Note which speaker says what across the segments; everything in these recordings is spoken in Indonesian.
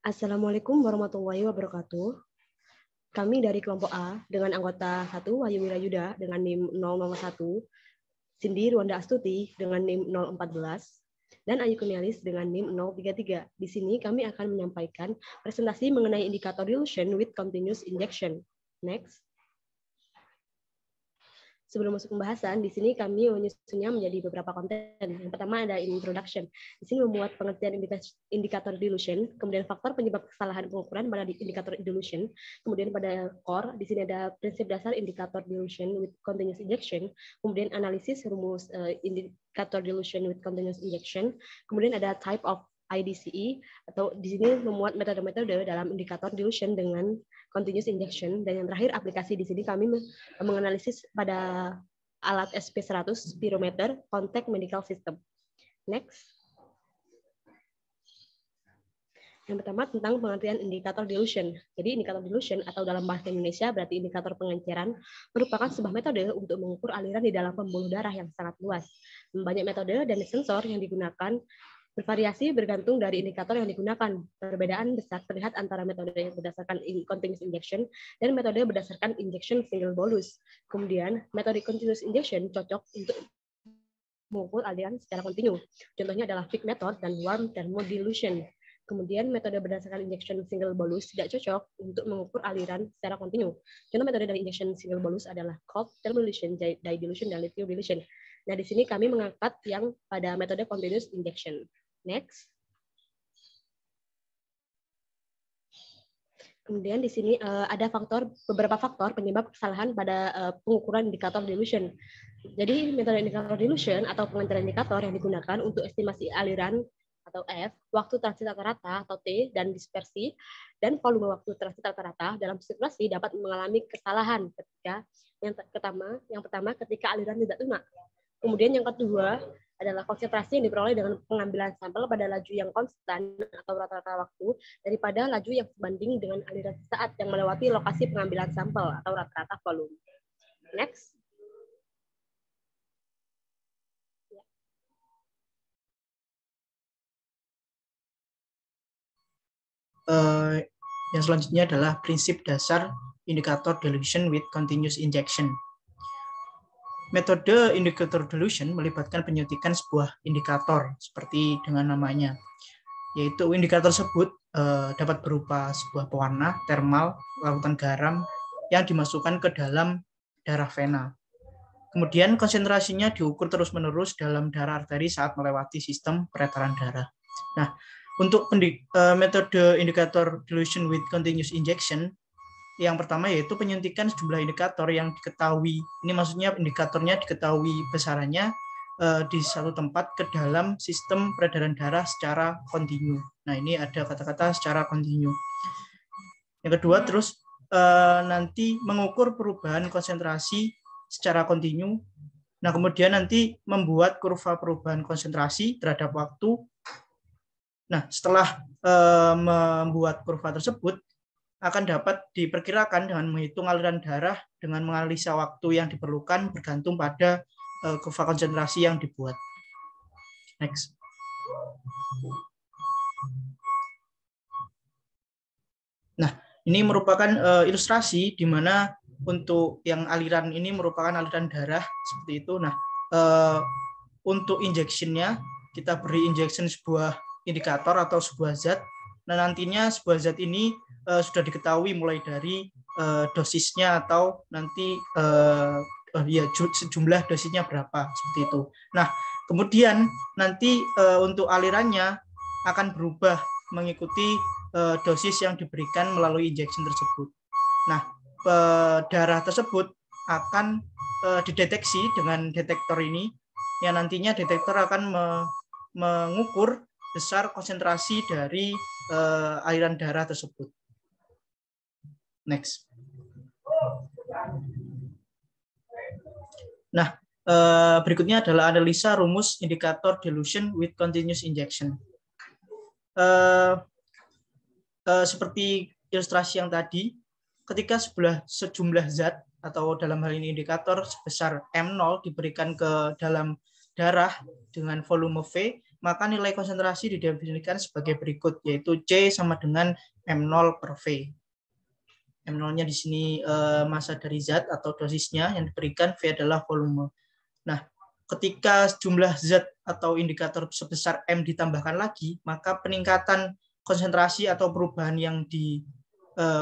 Speaker 1: Assalamualaikum warahmatullahi wabarakatuh. Kami dari kelompok A dengan anggota 1 Wahyu Wirayuda dengan NIM 001, Cindy Ruanda Astuti dengan NIM 014, dan Ayu Kurnialis dengan NIM 033. Di sini kami akan menyampaikan presentasi mengenai indikator dilution with continuous injection. Next. Sebelum masuk pembahasan, di sini kami menyusunnya menjadi beberapa konten. Yang pertama ada introduction. Di sini memuat pengertian indikator dilution, kemudian faktor penyebab kesalahan pengukuran pada indikator dilution, kemudian pada core, di sini ada prinsip dasar indikator dilution with continuous injection, kemudian analisis rumus indikator dilution with continuous injection, kemudian ada type of IDCE, atau di sini memuat metode-metode dalam indikator dilution dengan continuous injection, dan yang terakhir aplikasi. Di sini kami menganalisis pada alat SP100 spirometer contact medical system. Next. Yang pertama tentang pengertian indikator dilution. Jadi indikator dilution atau dalam bahasa Indonesia berarti indikator pengenceran merupakan sebuah metode untuk mengukur aliran di dalam pembuluh darah yang sangat luas. Banyak metode dan sensor yang digunakan bervariasi bergantung dari indikator yang digunakan. Perbedaan besar terlihat antara metode yang berdasarkan continuous injection dan metode berdasarkan injection single bolus. Kemudian, metode continuous injection cocok untuk mengukur aliran secara kontinu. Contohnya adalah Fick method dan warm thermodilution. Kemudian, metode berdasarkan injection single bolus tidak cocok untuk mengukur aliran secara kontinu. Contoh metode dari injection single bolus adalah cold thermodilution, dye dilution, dan lithium dilution. Nah, di sini kami mengangkat yang pada metode continuous injection. Next. Kemudian di sini ada beberapa faktor penyebab kesalahan pada pengukuran indikator dilution. Jadi metode indikator dilution atau pengenceran indikator yang digunakan untuk estimasi aliran atau F, waktu transit rata-rata atau T, dan dispersi, dan volume waktu transit rata-rata dalam sirkulasi dapat mengalami kesalahan ketika yang pertama ketika aliran tidak lunak. Kemudian yang kedua adalah konsentrasi yang diperoleh dengan pengambilan sampel pada laju yang konstan atau rata-rata waktu daripada laju yang sebanding dengan aliran saat yang melewati lokasi pengambilan sampel atau rata-rata volume. Next.
Speaker 2: Yang selanjutnya adalah prinsip dasar indikator dilution with continuous injection. Metode indikator dilution melibatkan penyuntikan sebuah indikator seperti dengan namanya, yaitu indikator tersebut dapat berupa sebuah pewarna, termal, larutan garam yang dimasukkan ke dalam darah vena. Kemudian konsentrasinya diukur terus-menerus dalam darah arteri saat melewati sistem peredaran darah. Nah, untuk metode indikator dilution with continuous injection, yang pertama yaitu penyuntikan sejumlah indikator yang diketahui. Ini maksudnya indikatornya diketahui besarannya di satu tempat ke dalam sistem peredaran darah secara kontinu. Nah, ini ada kata-kata secara kontinu. Yang kedua, terus nanti mengukur perubahan konsentrasi secara kontinu. Nah, kemudian nanti membuat kurva perubahan konsentrasi terhadap waktu. Nah, setelah membuat kurva tersebut, akan dapat diperkirakan dengan menghitung aliran darah dengan menganalisa waktu yang diperlukan bergantung pada kurva konsentrasi yang dibuat. Next. Nah, ini merupakan ilustrasi di mana untuk yang aliran ini merupakan aliran darah seperti itu. Nah, untuk injection-nya kita beri injection sebuah indikator atau sebuah zat. Nah, nantinya sebuah zat ini sudah diketahui mulai dari dosisnya atau nanti jumlah dosisnya berapa seperti itu. Nah, kemudian nanti untuk alirannya akan berubah mengikuti dosis yang diberikan melalui injection tersebut. Nah, darah tersebut akan dideteksi dengan detektor ini, yang nantinya detektor akan mengukur besar konsentrasi dari aliran darah tersebut. Next. Nah, berikutnya adalah analisa rumus indikator dilution with continuous injection. Seperti ilustrasi yang tadi, ketika sejumlah zat atau dalam hal ini indikator sebesar M0 diberikan ke dalam darah dengan volume V, maka nilai konsentrasi didefinisikan sebagai berikut, yaitu C sama dengan M0 per V. M0-nya di sini massa dari zat atau dosisnya, yang diberikan V adalah volume. Nah, ketika jumlah zat atau indikator sebesar M ditambahkan lagi, maka peningkatan konsentrasi atau perubahan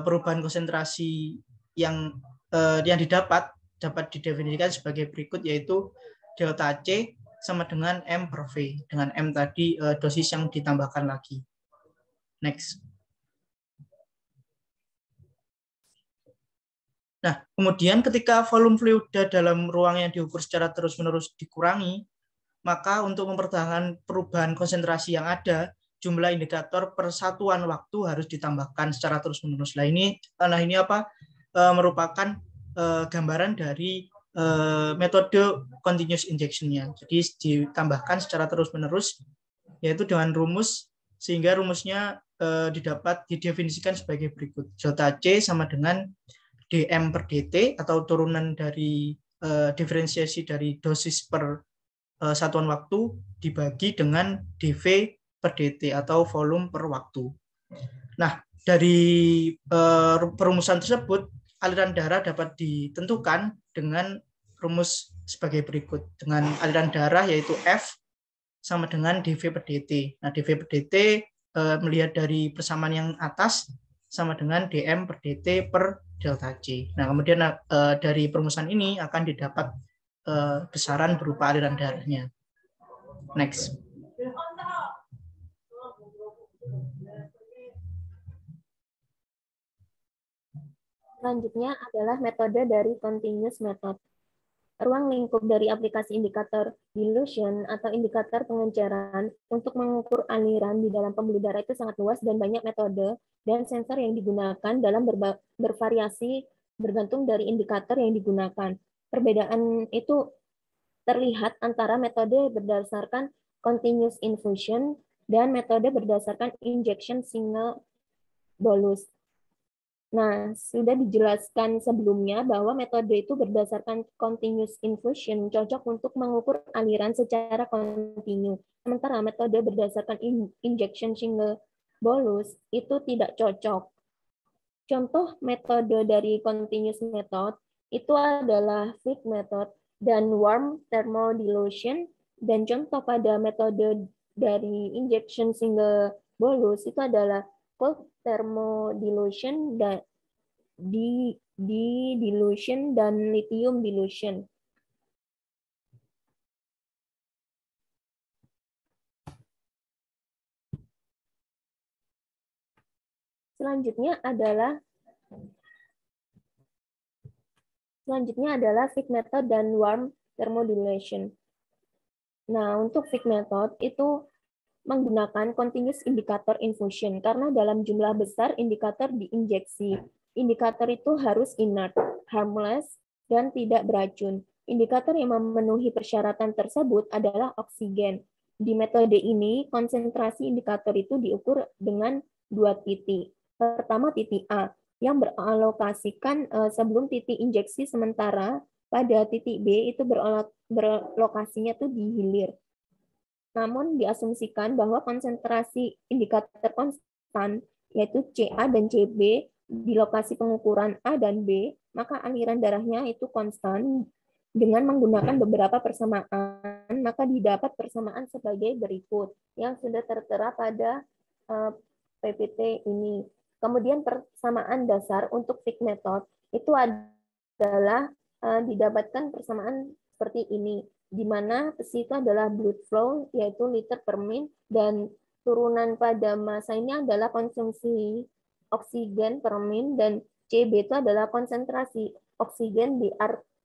Speaker 2: perubahan konsentrasi yang didapat didefinisikan sebagai berikut, yaitu delta C sama dengan M per V, dengan M tadi dosis yang ditambahkan lagi. Next. Nah, kemudian ketika volume fluida dalam ruang yang diukur secara terus-menerus dikurangi, maka untuk mempertahankan perubahan konsentrasi yang ada, jumlah indikator per satuan waktu harus ditambahkan secara terus-menerus. Nah, ini merupakan gambaran dari metode continuous injection-nya. Jadi ditambahkan secara terus-menerus, yaitu dengan rumus, sehingga rumusnya didefinisikan sebagai berikut. Delta C sama dengan dm per dt, atau turunan dari diferensiasi dari dosis per satuan waktu dibagi dengan dv per dt, atau volume per waktu. Nah, dari perumusan tersebut, aliran darah dapat ditentukan dengan rumus sebagai berikut. Dengan aliran darah yaitu F sama dengan dv per dt. Nah, dv per dt melihat dari persamaan yang atas sama dengan dm per dt per delta C. Nah, kemudian dari perumusan ini akan didapat besaran berupa aliran darahnya. Next.
Speaker 1: Selanjutnya adalah metode dari continuous method. Ruang lingkup dari aplikasi indikator dilution atau indikator pengenceran untuk mengukur aliran di dalam pembuluh darah itu sangat luas dan banyak metode dan sensor yang digunakan dalam bervariasi bergantung dari indikator yang digunakan. Perbedaan itu terlihat antara metode berdasarkan continuous infusion dan metode berdasarkan injection single bolus. Nah, sudah dijelaskan sebelumnya bahwa metode itu berdasarkan continuous infusion cocok untuk mengukur aliran secara kontinu. Sementara metode berdasarkan injection single bolus itu tidak cocok. Contoh metode dari continuous method itu adalah Fick method dan warm thermodilution, dan contoh pada metode dari injection single bolus itu adalah cold thermodilution dan dilution dan lithium dilution. Selanjutnya adalah Fick method dan warm thermodilation. Nah, untuk Fick method itu menggunakan continuous indicator infusion karena dalam jumlah besar indikator diinjeksi. Indikator itu harus inert, harmless, dan tidak beracun. Indikator yang memenuhi persyaratan tersebut adalah oksigen. Di metode ini, konsentrasi indikator itu diukur dengan 2 titik. Pertama, titik A, yang beralokasikan sebelum titik injeksi, sementara pada titik B itu berlokasinya tuh di hilir. Namun diasumsikan bahwa konsentrasi indikator konstan, yaitu CA dan CB, di lokasi pengukuran A dan B, maka aliran darahnya itu konstan. Dengan menggunakan beberapa persamaan, maka didapat persamaan sebagai berikut, yang sudah tertera pada PPT ini. Kemudian persamaan dasar untuk Fick method itu adalah didapatkan persamaan seperti ini, di mana P itu adalah blood flow, yaitu liter per min, dan turunan pada massa ini adalah konsumsi oksigen per min, dan CB itu adalah konsentrasi oksigen di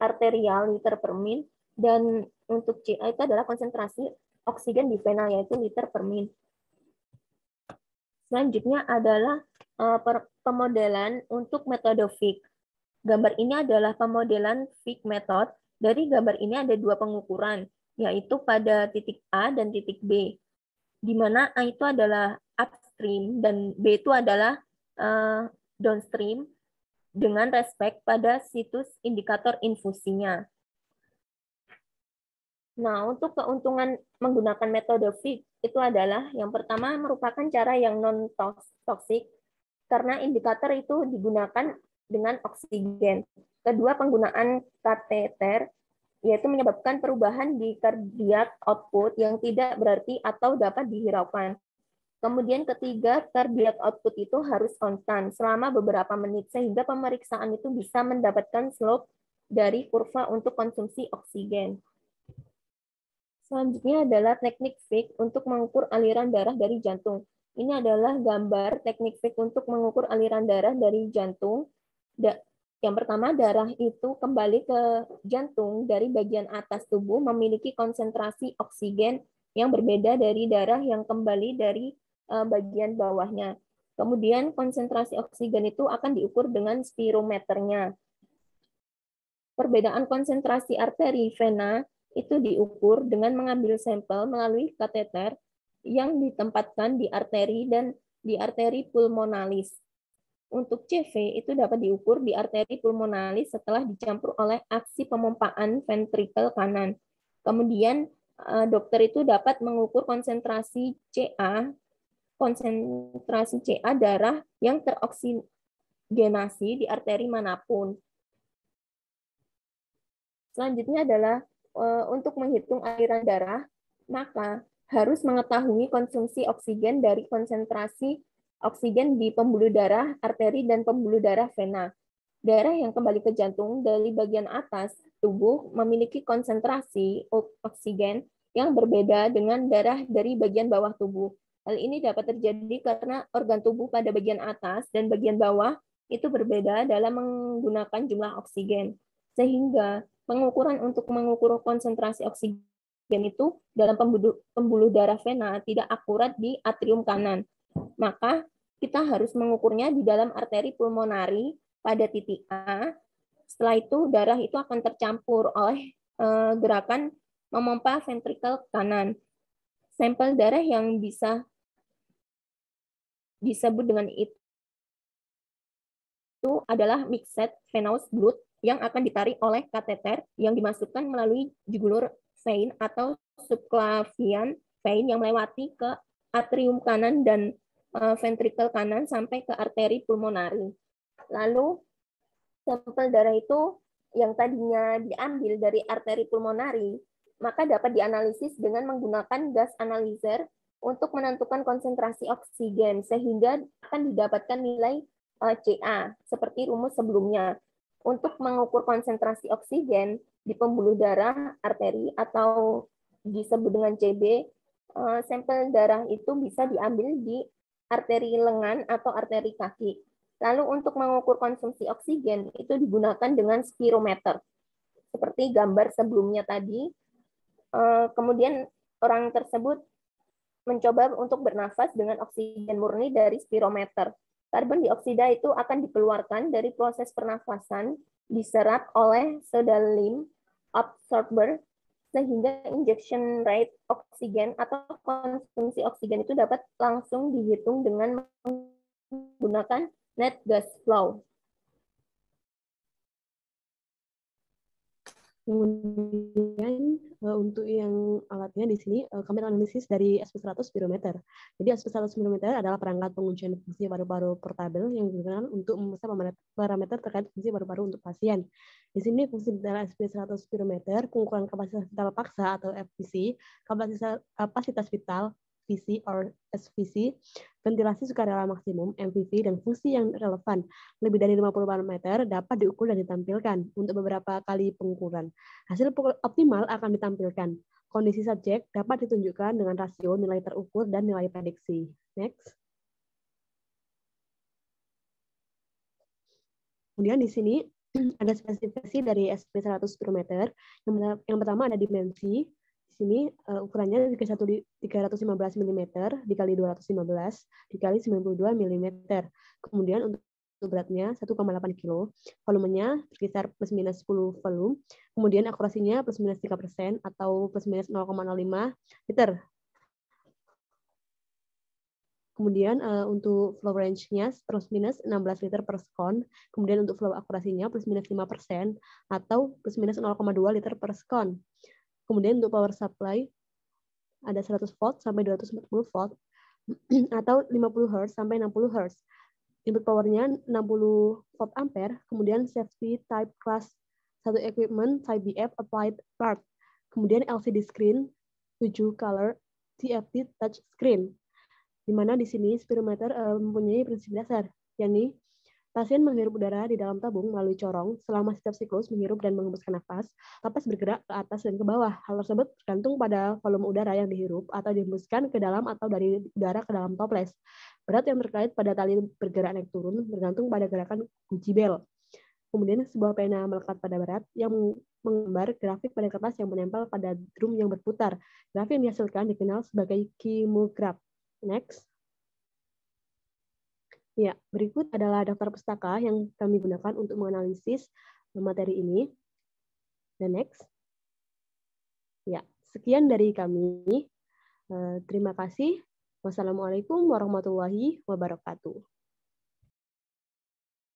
Speaker 1: arterial liter per min, dan untuk CA itu adalah konsentrasi oksigen di vena, yaitu liter per min. Selanjutnya adalah pemodelan untuk metode Fick. Gambar ini adalah pemodelan Fick method. Dari gambar ini ada 2 pengukuran, yaitu pada titik A dan titik B, di mana A itu adalah upstream dan B itu adalah downstream dengan respek pada situs indikator infusinya.
Speaker 3: Nah, untuk keuntungan menggunakan metode FIG itu adalah yang pertama merupakan cara yang non-toksik karena indikator itu digunakan dengan oksigen. Kedua, penggunaan kateter yaitu menyebabkan perubahan di cardiac output yang tidak berarti atau dapat dihiraukan. Kemudian ketiga, cardiac output itu harus konstan selama beberapa menit sehingga pemeriksaan itu bisa mendapatkan slope dari kurva untuk konsumsi oksigen. Selanjutnya adalah teknik FIG untuk mengukur aliran darah dari jantung. Ini adalah gambar teknik FIG untuk mengukur aliran darah dari jantung. Yang pertama, darah itu kembali ke jantung dari bagian atas tubuh memiliki konsentrasi oksigen yang berbeda dari darah yang kembali dari bagian bawahnya. Kemudian konsentrasi oksigen itu akan diukur dengan spirometernya. Perbedaan konsentrasi arteri vena itu diukur dengan mengambil sampel melalui kateter yang ditempatkan di arteri dan di arteri pulmonalis. Untuk CV itu dapat diukur di arteri pulmonalis setelah dicampur oleh aksi pemompaan ventrikel kanan. Kemudian dokter itu dapat mengukur konsentrasi CA darah yang teroksigenasi di arteri manapun. Selanjutnya adalah untuk menghitung aliran darah, maka harus mengetahui konsumsi oksigen dari konsentrasi oksigen di pembuluh darah arteri dan pembuluh darah vena. Darah yang kembali ke jantung dari bagian atas tubuh memiliki konsentrasi oksigen yang berbeda dengan darah dari bagian bawah tubuh. Hal ini dapat terjadi karena organ tubuh pada bagian atas dan bagian bawah itu berbeda dalam menggunakan jumlah oksigen. Sehingga pengukuran untuk mengukur konsentrasi oksigen itu dalam pembuluh darah vena tidak akurat di atrium kanan. Maka kita harus mengukurnya di dalam arteri pulmonari pada titik A. Setelah itu darah itu akan tercampur oleh gerakan memompa ventrikel kanan. Sampel darah yang bisa disebut dengan itu adalah mixed venous blood yang akan ditarik oleh kateter yang dimasukkan melalui jugular vein atau subclavian vein yang melewati ke atrium kanan dan ventrikel kanan sampai ke arteri pulmonari. Lalu sampel darah itu yang tadinya diambil dari arteri pulmonari, maka dapat dianalisis dengan menggunakan gas analyzer untuk menentukan konsentrasi oksigen sehingga akan didapatkan nilai CA seperti rumus sebelumnya. Untuk mengukur konsentrasi oksigen di pembuluh darah arteri atau disebut dengan CB, sampel darah itu bisa diambil di arteri lengan atau arteri kaki. Lalu untuk mengukur konsumsi oksigen itu digunakan dengan spirometer. Seperti gambar sebelumnya tadi. Kemudian orang tersebut mencoba untuk bernafas dengan oksigen murni dari spirometer. Karbon dioksida itu akan dikeluarkan dari proses pernafasan, diserap oleh pseudolymph absorber, sehingga injection rate oksigen atau konsumsi oksigen itu dapat langsung dihitung dengan menggunakan net gas flow.
Speaker 1: Kemudian untuk yang alatnya di sini kami analisis dari SP100 spirometer. Jadi SP100 spirometer adalah perangkat pengujian fungsi paru-paru portabel yang digunakan untuk memeriksa parameter terkait fungsi paru-paru untuk pasien. Di sini fungsi vital SP100 spirometer, pengukuran kapasitas vital paksa atau FVC, kapasitas vital VC or SVC, ventilasi sukarela maksimum MVV, dan fungsi yang relevan lebih dari 50 parameter dapat diukur dan ditampilkan untuk beberapa kali pengukuran. Hasil optimal akan ditampilkan. Kondisi subjek dapat ditunjukkan dengan rasio nilai terukur dan nilai prediksi. Next. Kemudian di sini ada spesifikasi dari SP100 spirometer. Yang pertama ada dimensi. Di sini ukurannya 315 mm dikali 215 dikali 92 mm. Kemudian untuk beratnya 1,8 kg. Volumenya sekitar plus minus 10 volume. Kemudian akurasinya plus minus 3% atau plus minus 0,05 liter. Kemudian untuk flow range-nya plus minus 16 liter per sekon. Kemudian untuk flow akurasinya plus minus 5% atau plus minus 0,2 liter per sekon. Kemudian untuk power supply ada 100 volt sampai 240 volt atau 50 Hz sampai 60 Hz. Input powernya 60 volt ampere, kemudian safety type class 1 equipment type BF applied part. Kemudian LCD screen 7 color TFT touch screen. Di mana di sini spirometer mempunyai prinsip dasar, yakni pasien menghirup udara di dalam tabung melalui corong selama setiap siklus menghirup dan mengembuskan nafas, napas bergerak ke atas dan ke bawah. Hal tersebut bergantung pada volume udara yang dihirup atau dihembuskan ke dalam atau dari udara ke dalam toples. Berat yang terkait pada tali bergerak naik turun bergantung pada gerakan kunci bel. Kemudian sebuah pena melekat pada berat yang menggambar grafik pada kertas yang menempel pada drum yang berputar. Grafik yang dihasilkan dikenal sebagai kimograf. Next. Ya, berikut adalah daftar pustaka yang kami gunakan untuk menganalisis materi ini. Dan next. Ya, sekian dari kami. Terima kasih. Wassalamualaikum warahmatullahi wabarakatuh.